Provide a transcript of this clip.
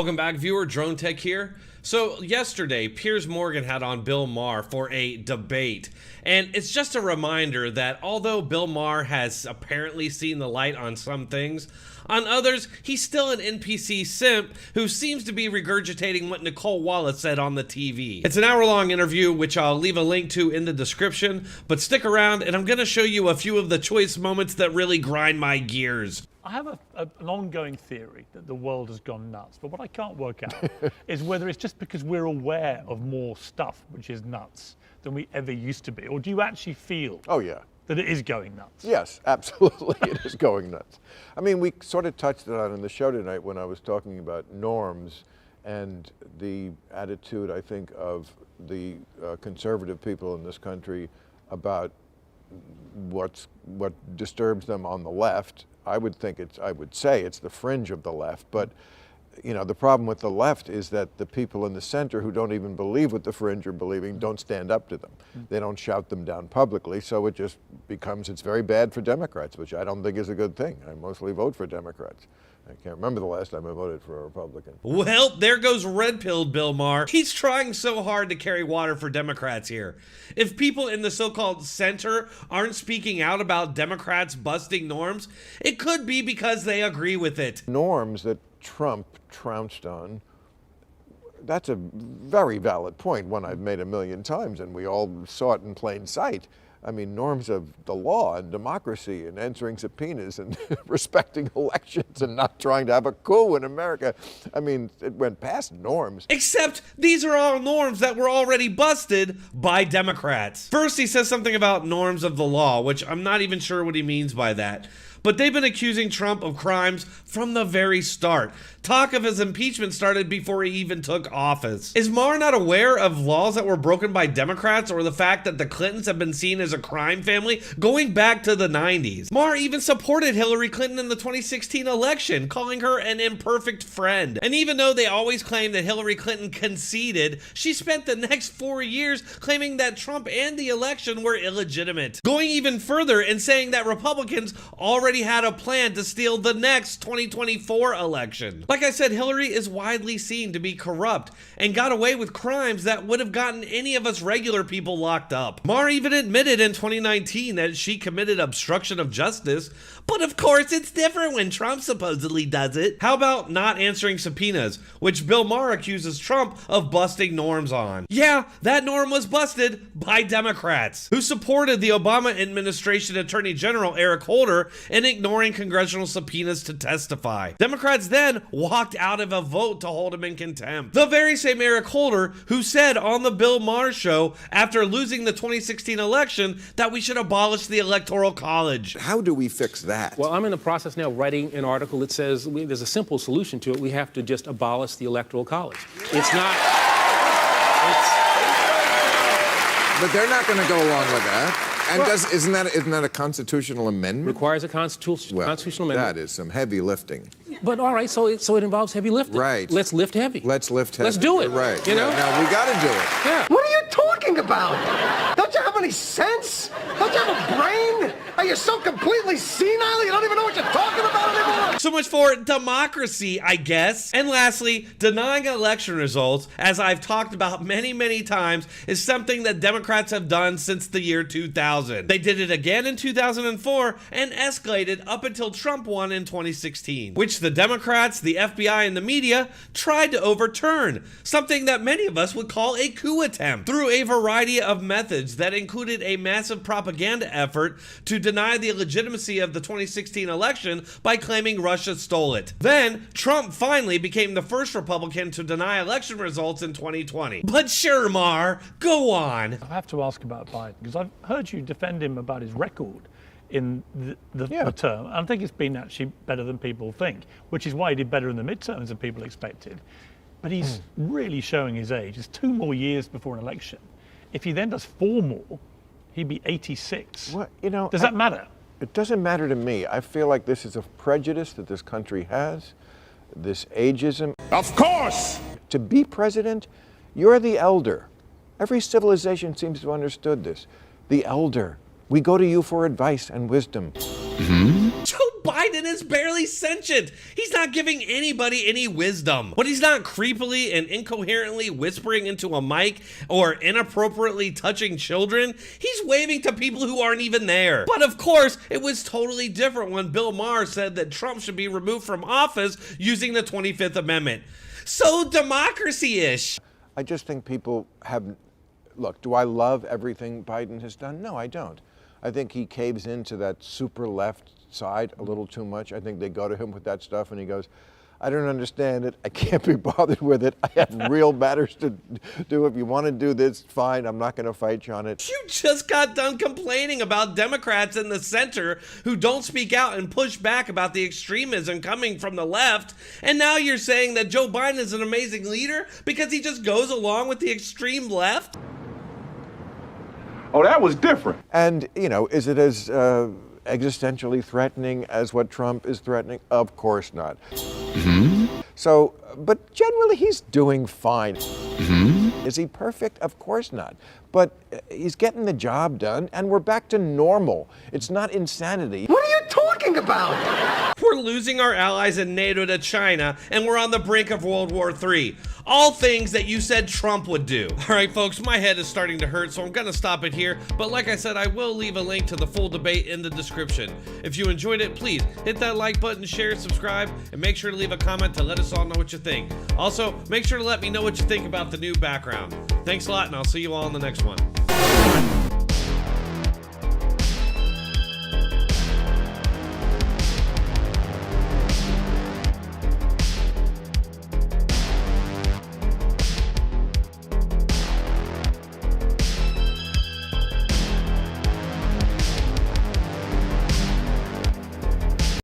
Welcome back, viewer. Dronetek here. So yesterday, Piers Morgan had on Bill Maher for a debate. And it's just a reminder that although Bill Maher has apparently seen the light on some things, on others, he's still an NPC simp who seems to be regurgitating what Nicole Wallace said on the TV. It's an hour-long interview, which I'll leave a link to in the description, but stick around and I'm going to show you a few of the choice moments that really grind my gears. I have an ongoing theory that the world has gone nuts, but what I can't work out is whether it's just because we're aware of more stuff which is nuts than we ever used to be, or do you actually feel that it is going nuts? Yes, absolutely, it is going nuts. I mean, we sort of touched on it in the show tonight when I was talking about norms and the attitude, I think, of the conservative people in this country about what disturbs them on the left. I would say it's the fringe of the left, but you know, the problem with the left is that the people in the center who don't even believe what the fringe are believing don't stand up to them. They don't shout them down publicly, so it just becomes, it's very bad for Democrats, which I don't think is a good thing. I mostly vote for Democrats. I can't remember the last time I voted for a Republican. Well, there goes red-pilled Bill Maher. He's trying so hard to carry water for Democrats here. If people in the so-called center aren't speaking out about Democrats busting norms, it could be because they agree with it. Norms that Trump trounced on, that's a very valid point, one I've made a million times, and we all saw it in plain sight. I mean, norms of the law and democracy and answering subpoenas and respecting elections and not trying to have a coup in America. I mean, it went past norms. Except these are all norms that were already busted by Democrats. First, he says something about norms of the law, which I'm not even sure what he means by that. But they've been accusing Trump of crimes from the very start. Talk of his impeachment started before he even took office. Is Maher not aware of laws that were broken by Democrats or the fact that the Clintons have been seen as a crime family going back to the 90s? Maher even supported Hillary Clinton in the 2016 election, calling her an imperfect friend. And even though they always claim that Hillary Clinton conceded, she spent the next 4 years claiming that Trump and the election were illegitimate. Going even further and saying that Republicans already had a plan to steal the next 2024 election. Like I said, Hillary is widely seen to be corrupt and got away with crimes that would have gotten any of us regular people locked up. Maher even admitted in 2019 that she committed obstruction of justice, but of course it's different when Trump supposedly does it. How about not answering subpoenas, which Bill Maher accuses Trump of busting norms on? Yeah, that norm was busted by Democrats, who supported the Obama administration Attorney General Eric Holder in ignoring congressional subpoenas to testify. Democrats then walked out of a vote to hold him in contempt. The very same Eric Holder who said on the Bill Maher show after losing the 2016 election that we should abolish the Electoral College. How do we fix that? Well, I'm in the process now writing an article that says there's a simple solution to it. We have to just abolish the Electoral College. It's not... But they're not going to go along with that. And well, isn't that a constitutional amendment? Requires a constitutional amendment. That is some heavy lifting. But all right, so it involves heavy lifting. Right. Let's lift heavy. Let's lift heavy. Let's do it. You're right. You know? No, we got to do it. Yeah. What are you talking about? Don't you have any sense? Don't you have a brain? Are you so completely senile you don't even know what you're talking about anymore? So much for democracy, I guess. And lastly, denying election results, as I've talked about many, many times, is something that Democrats have done since the year 2000. They did it again in 2004 and escalated up until Trump won in 2016, which the Democrats, the FBI, and the media tried to overturn, something that many of us would call a coup attempt, through a variety of methods that included a massive propaganda effort to deny the legitimacy of the 2016 election by claiming Russia stole it. Then, Trump finally became the first Republican to deny election results in 2020. But sure, Maher, go on. I have to ask about Biden, because I've heard you defend him about his record in the term. I think it's been actually better than people think, which is why he did better in the midterms than people expected. But he's really showing his age. It's 2 more years before an election. If he then does 4 more, he'd be 86. Well, you know, does that matter? It doesn't matter to me. I feel like this is a prejudice that this country has, this ageism. Of course! To be president, you're the elder. Every civilization seems to have understood this. The elder. We go to you for advice and wisdom. Joe Biden is barely sentient. He's not giving anybody any wisdom. When he's not creepily and incoherently whispering into a mic or inappropriately touching children, he's waving to people who aren't even there. But of course, it was totally different when Bill Maher said that Trump should be removed from office using the 25th Amendment. So democracy-ish. I just think people have, look, do I love everything Biden has done? No, I don't. I think he caves into that super left side a little too much. I think they go to him with that stuff and he goes, I don't understand it. I can't be bothered with it. I have real matters to do. If you want to do this, fine. I'm not going to fight you on it. You just got done complaining about Democrats in the center who don't speak out and push back about the extremism coming from the left. And now you're saying that Joe Biden is an amazing leader because he just goes along with the extreme left? Oh, that was different. And, you know, is it as existentially threatening as what Trump is threatening? Of course not. So, but generally he's doing fine. Is he perfect? Of course not. But he's getting the job done and we're back to normal. It's not insanity. What are you talking about? We're losing our allies in NATO to China, and we're on the brink of World War III. All things that you said Trump would do. All right, folks, my head is starting to hurt, so I'm gonna stop it here. But like I said, I will leave a link to the full debate in the description. If you enjoyed it, please hit that like button, share, subscribe, and make sure to leave a comment to let us all know what you think. Also, make sure to let me know what you think about the new background. Thanks a lot, and I'll see you all in the next one.